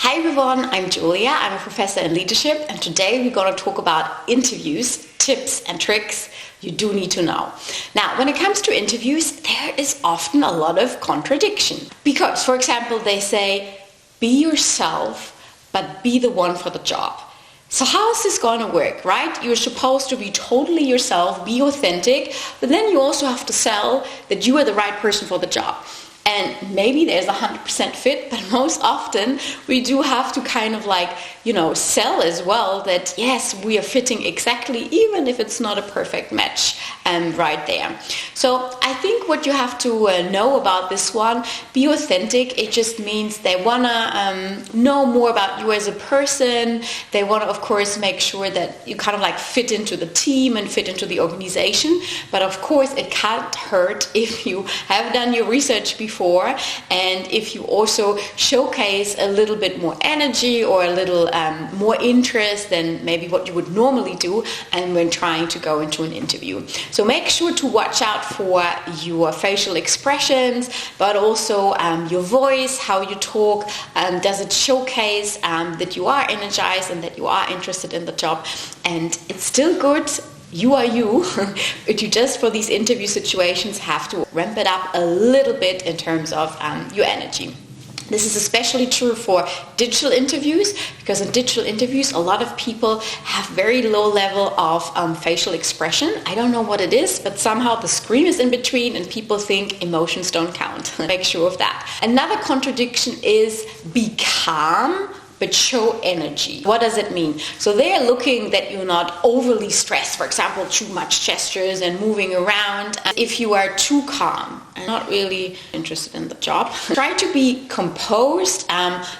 Hi everyone, I'm Julia. I'm a professor in leadership, and today we're going to talk about interviews, tips and tricks you do need to know. Now, when it comes to interviews, there is often a lot of contradiction. Because, for example, they say, be yourself, but be the one for the job. So how is this going to work, right? You're supposed to be totally yourself, be authentic, but then you also have to sell that you are the right person for the job. And maybe there's 100% fit, but most often we do have to kind of sell as well that yes, we are fitting exactly, even if it's not a perfect match right there. So I think what you have to know about this one, be authentic. It just means they want to know more about you as a person. They want to, of course, make sure that you kind of fit into the team and fit into the organization. But of course, it can't hurt if you have done your research before, and if you also showcase a little bit more energy or a little more interest than maybe what you would normally do and when trying to go into an interview. So make sure to watch out for your facial expressions, but also your voice, how you talk. Does it showcase that you are energized and that you are interested in the job? And it's still good. You are you, but you just for these interview situations have to ramp it up a little bit in terms of your energy. This is especially true for digital interviews, because in digital interviews a lot of people have very low level of facial expression. I don't know what it is, but somehow the screen is in between and people think emotions don't count. Make sure of that. Another contradiction is be calm but show energy. What does it mean? So they're looking that you're not overly stressed, for example, too much gestures and moving around. If you are too calm and not really interested in the job, try to be composed,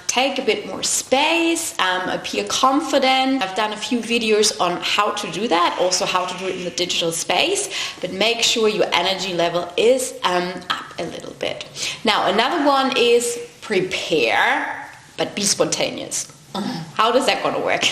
take a bit more space, appear confident. I've done a few videos on how to do that, also how to do it in the digital space, but make sure your energy level is up a little bit. Now, another one is prepare, but be spontaneous. How does that going to work?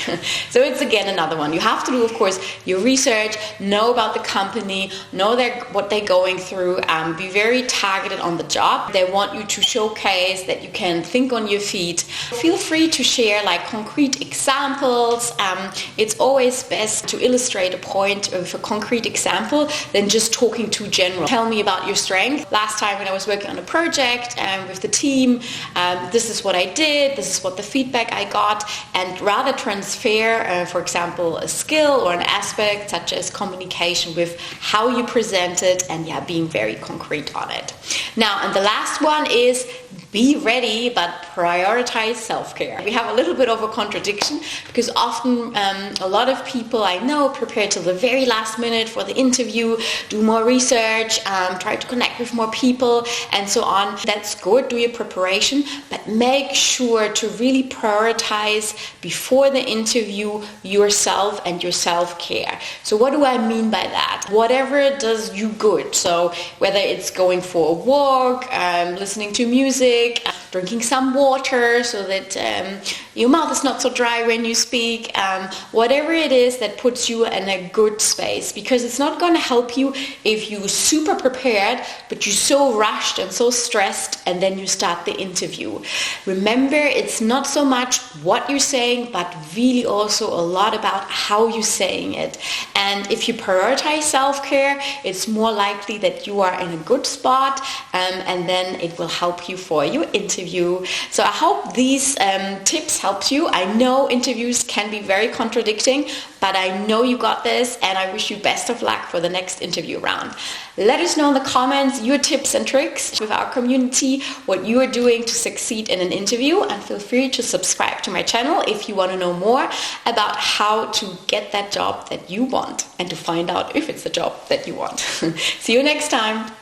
So it's again another one. You have to do, of course, your research, know about the company, know what they're going through, be very targeted on the job. They want you to showcase that you can think on your feet. Feel free to share concrete examples. It's always best to illustrate a point with a concrete example than just talking too general. Tell me about your strength. Last time when I was working on a project with the team, this is what I did, this is what the feedback I got. And rather transfer, for example, a skill or an aspect such as communication with how you present it and being very concrete on it. Now, and the last one is be ready, but prioritize self-care. We have a little bit of a contradiction because often a lot of people I know prepare till the very last minute for the interview, do more research, try to connect with more people and so on. That's good, do your preparation, but make sure to really prioritize before the interview yourself and your self-care. So what do I mean by that? Whatever does you good. So whether it's going for a walk, listening to music, drinking some water so that your mouth is not so dry when you speak, whatever it is that puts you in a good space, because it's not going to help you if you're super prepared but you're so rushed and so stressed and then you start the interview. Remember, it's not so much what you're saying but really also a lot about how you're saying it. And if you prioritize self-care, it's more likely that you are in a good spot, and then it will help you for your interview. So I hope these tips helped you. I know interviews can be very contradicting, but I know you got this, and I wish you best of luck for the next interview round. Let us know in the comments your tips and tricks with our community, what you are doing to succeed in an interview, and feel free to subscribe to my channel if you want to know more about how to get that job that you want and to find out if it's the job that you want. See you next time.